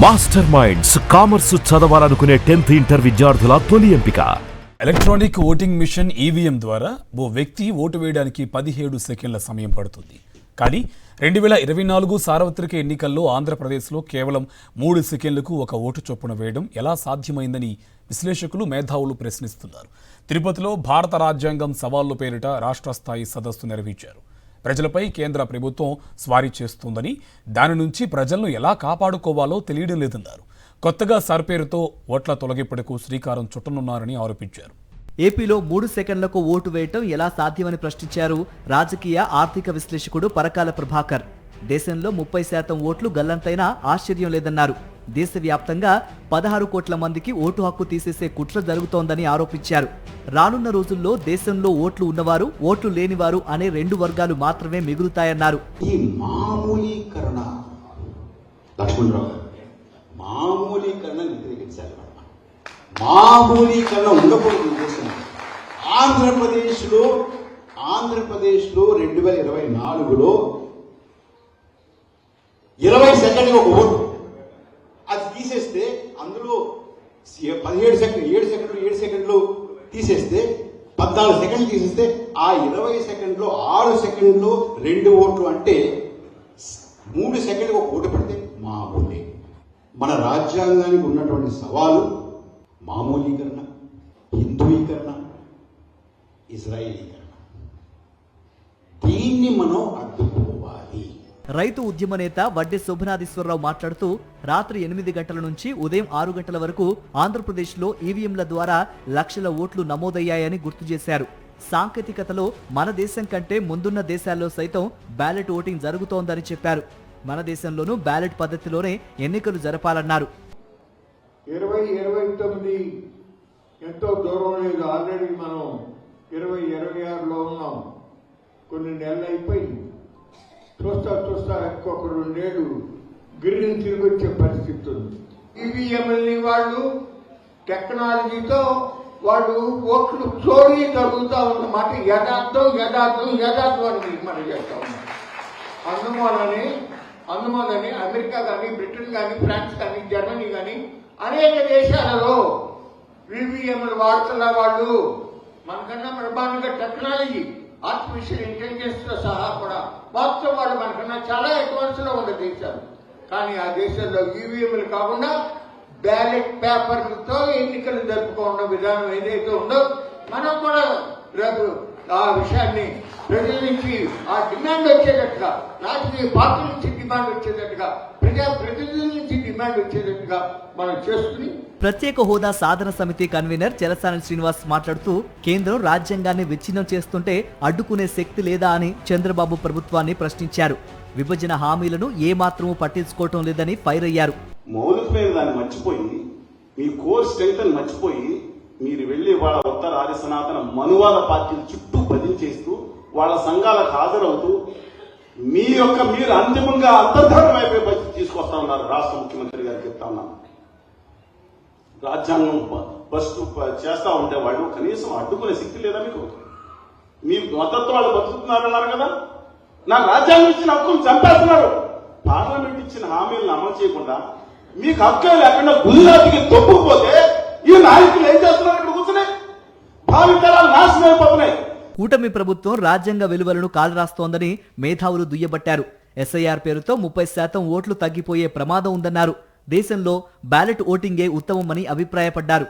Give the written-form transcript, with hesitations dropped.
Master minds commerce చదవాలనుకునే 10th inter విద్యార్థుల తొలి ఎంపిక. ఎలక్ట్రానిక్ ఓటింగ్ మిషన్ ఈవీఎం ద్వారా ఓ వ్యక్తి ఓటు వేయడానికి 17 సెకండ్ల సమయం పడుతుంది. కానీ 2024 సార్వత్రిక ఎన్నికల్లో ఆంధ్రప్రదేశ్లో కేవలం 3 సెకండ్లకు ఒక ఓటు చొప్పున వేయడం ఎలా సాధ్యమైందని విశ్లేషకులు మేధావులు ప్రశ్నిస్తున్నారు. తిరుపతిలో భారత రాజ్యాంగం సవాళ్లు పేరిట రాష్ట్ర స్థాయి సదస్సు నిర్వహించారు. ప్రజలపై కేంద్ర ప్రభుత్వం స్వారీ చేస్తోందని, దాని నుంచి ప్రజలను ఎలా కాపాడుకోవాలో తెలియడం లేదన్నారు. కొత్తగా సర్పేరుతో ఓట్ల తొలగింపునకు శ్రీకారం చుట్టనున్నారని ఆరోపించారు. ఏపీలో 3 సెకండ్లకు ఓటు వేయటం ఎలా సాధ్యమని ప్రశ్నించారు రాజకీయ ఆర్థిక విశ్లేషకుడు పరకాల ప్రభాకర్. దేశంలో 30% ఓట్లు గల్లంతైనా ఆశ్చర్యం లేదన్నారు. దేశవ్యాప్తంగా 16 కోట్ల మందికి ఓటు హక్కు తీసేసే కుట్ర జరుగుతోందని ఆరోపించారు. రానున్న రోజుల్లో దేశంలో ఓట్లు ఉన్నవారు, ఓట్లు లేనివారు అనే 2 వర్గాలు మాత్రమే మిగులుతాయన్నారు. ఈ మామూలీకరణ లక్ష్మణరావు మామూలీకరణ వ్యతిరేకించాలి. మామూలీకరణ ఉండకూడదు. దేశం ఆంధ్రప్రదేశ్లో 2024లో 20 సెకండ్కి ఒక ఓటు అది తీసేస్తే, అందులో 7 సెకండ్లు తీసేస్తే 14 సెకండ్లు తీసేస్తే ఆ 20 సెకండ్లో 6 సెకండ్లు 2 ఓట్లు అంటే 3 సెకండ్కి ఒక ఓటు పెడితే మామూలే. మన రాజ్యాంగానికి ఉన్నటువంటి సవాలు మామూలీకరణ, హిందూయీకరణ, ఇజ్రాయేలీకరణ. దీన్ని మనం అడ్డుకోవాలి. రైతు ఉద్యమ నేత వడ్డే శోభనాధీశ్వరరావు మాట్లాడుతూ రాత్రి 8 గంటల నుంచి ఉదయం 6 గంటల వరకు ఆంధ్రప్రదేశ్లో ఈవీఎంల ద్వారా లక్షల ఓట్లు నమోదయ్యాయని గుర్తు చేశారు. సాంకేతికతలో మన దేశం కంటే ముందున్న దేశాల్లో సైతం బ్యాలెట్ ఓటింగ్ జరుగుతోందని చెప్పారు. మన దేశంలోనూ బ్యాలెట్ పద్ధతిలోనే ఎన్నికలు జరపాలన్నారు. 2029 ఎంతో దూరం లేదు. ఆల్రెడీ మనం 2026లో ఉన్నాం. కొన్ని నెలలు అయిపోయింది. చూస్తా ఇంకొక 2 ఏళ్ళు గిరిని తిరిగి వచ్చే పరిస్థితి ఉంది. ఈవీఎంఎల్ని వాళ్ళు టెక్నాలజీతో వాళ్ళు ఓట్లు చోరీ జరుగుతూ ఉన్నమాట యథార్థం అని మనం చేస్తా ఉన్నాం. అందువలని అమెరికా కానీ, బ్రిటన్ కానీ, ఫ్రాన్స్ కానీ, జర్మనీ కానీ అనేక దేశాలలో ఈవీఎంలు వాడుతున్న వాళ్ళు మనకన్నా ప్రమాణంగా టెక్నాలజీ, ఆర్టిఫిషియల్ ఇంటెలిజెన్స్ తో సహా కూడా మొత్తం వాళ్ళు మనకన్నా చాలా అడ్వాన్స్ లో ఉన్న దేశాలు. కానీ ఆ దేశాల్లో ఈవీఎంలు కాకుండా బ్యాలెట్ పేపర్లతో ఎన్నికలు జరుపుకోవడం విధానం ఏదైతే ఉందో, మనం కూడా రేపు ఆ విషయాన్ని ప్రజల నుంచి ఆ డిమాండ్ వచ్చేటట్టుగా, రాజకీయ పార్టీల నుంచి డిమాండ్ వచ్చేటట్టుగా, ప్రజాప్రతినిధుల నుంచి డిమాండ్ వచ్చేటట్టుగా మనం చేసుకుని. ప్రత్యేక హోదా సాధన సమితి కన్వీనర్ చెలసాని శ్రీనివాస్ మాట్లాడుతూ కేంద్రం రాజ్యాంగాన్ని విచ్ఛిన్నం చేస్తుంటే అడ్డుకునే శక్తి లేదా అని చంద్రబాబు ప్రభుత్వాన్ని ప్రశ్నించారు. విభజన హామీలను ఏమాత్రమూ పట్టించుకోవటం లేదని ఫైర్ అయ్యారు. మౌలికమైన దాన్ని మర్చిపోయి, మీ కోర్ స్ట్రెంగ్త్ అని మర్చిపోయి మీరు వెళ్లి వాళ్ళ ఉత్తర ఆర్య సనాతన మనువాద పార్టీల చుట్టూ భజించేస్తూ వాళ్ళ సంఘాలకు హాజరవుతూ మీరు అంతిమంగా అంతర్ధానం అయిపోయి బడ్జెట్ తీసుకొస్తా ఉన్నారు. రాష్ట్ర ముఖ్యమంత్రి గారు చెప్తా ఉన్నాను. రాజ్యాంగం బస్సు చేస్తా ఉంటే వాళ్ళు కనీసం అడ్డుకునే శక్తి లేదా మీకు? మీ మద్దతు వాళ్ళు బతుకుతున్నారన్నారు కదా. నాకు రాజ్యాంగం ఇచ్చిన హక్కును చంపేస్తున్నారు. పార్లమెంట్ ఇచ్చిన హామీలను అమలు చేయకుండా మీకు హక్కే లేకుండా గుజరాత్కి తొప్పుకుపోతే ఈ నాయకులు ఏం చేస్తున్నారు? ఇక్కడ కూర్చుని భావితరాలు నాశనం అయిపోతున్నాయి. కూటమి ప్రభుత్వం రాజ్యాంగ విలువలను కాలరాస్తోందని మేధావులు దుయ్యబట్టారు. ఎస్ఐఆర్ పేరుతో 30% ఓట్లు తగ్గిపోయే ప్రమాదం ఉందన్నారు. దేశంలో బ్యాలెట్ ఓటింగే ఉత్తమమని అభిప్రాయపడ్డారు.